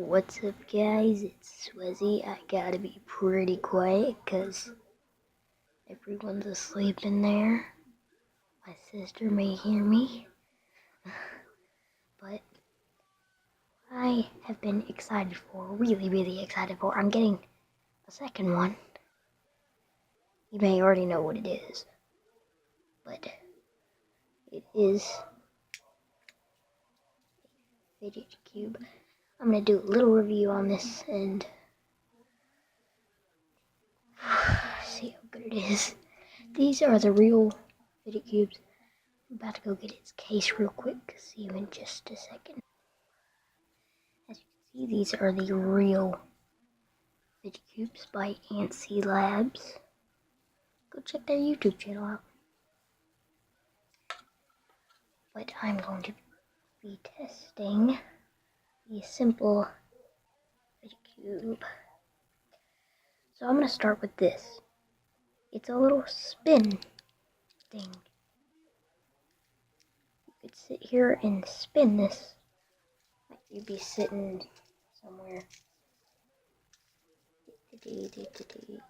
What's up, guys? It's Swezzy. I gotta be pretty quiet because everyone's asleep in there. My sister may hear me, but I have been excited for, really excited for. I'm getting a second one. You may already know what it is, but it is a fidget cube. I'm gonna do a little review on this and see how good it is. These are the real fidget cubes. I'm about to go get its case real quick. See you in just a second. As you can see, these are the real fidget cubes by Antsy Labs. Go check their YouTube channel out. But I'm going to be testing the simple fidget cube. So I'm going to start with this. It's a little spin thing. You could sit here and spin this. Like you'd be sitting somewhere.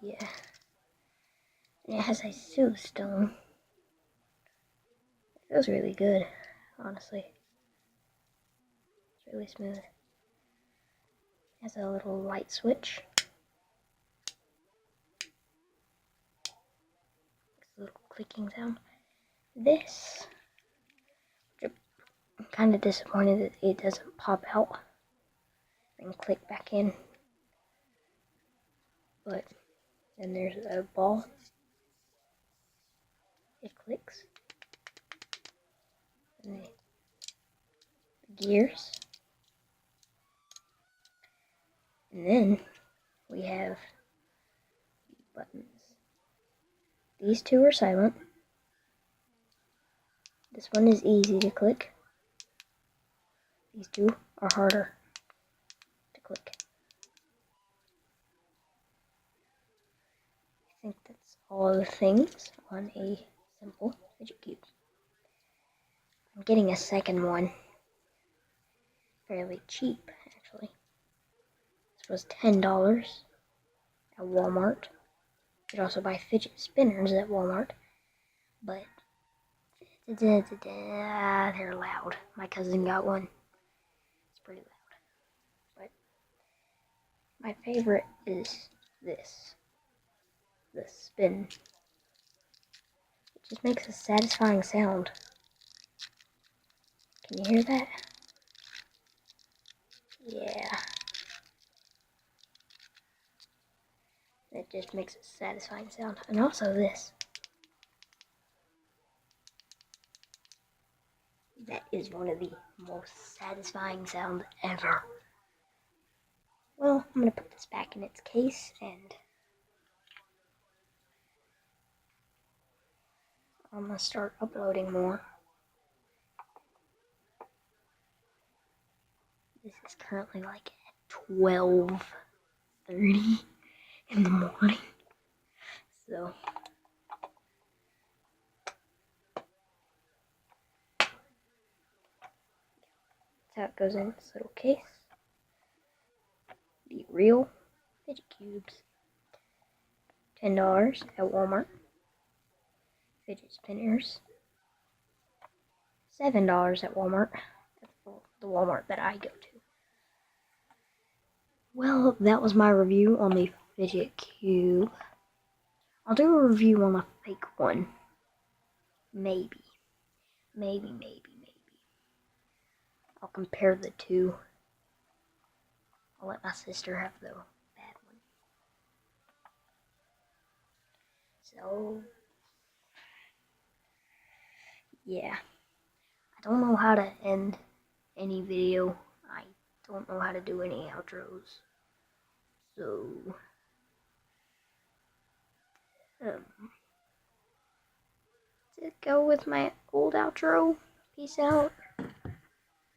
Yeah. And it has a Sue stone. It feels really good, honestly. It's really smooth. It has a little light switch. Makes a little clicking sound. This, I'm kind of disappointed that it doesn't pop out and click back in. But then there's a ball. It clicks. And the gears. And then we have buttons. These two are silent. This one is easy to click. These two are harder to click. I think that's all the things on a simple fidget cube. I'm getting a second one. Fairly cheap, actually. This was $10 at Walmart. You could also buy fidget spinners at Walmart. But they're loud. My cousin got one. It's pretty loud. But my favorite is this. The spin. It just makes a satisfying sound. Can you hear that? Yeah. It just makes a satisfying sound. And also this. That is one of the most satisfying sounds ever. Well, I'm going to put this back in its case and I'm going to start uploading more. This is currently like at 12:30 in the morning. So that's how it goes in this little case. The real fidget cubes. $10 at Walmart. Fidget spinners. $7 at Walmart. That's the Walmart that I go to. Well, that was my review on the fidget cube. I'll do a review on a fake one. Maybe. I'll compare the two. I'll let my sister have the bad one. So, yeah. I don't know how to end any video. I don't know how to do any outros. So, to go with my old outro. Peace out.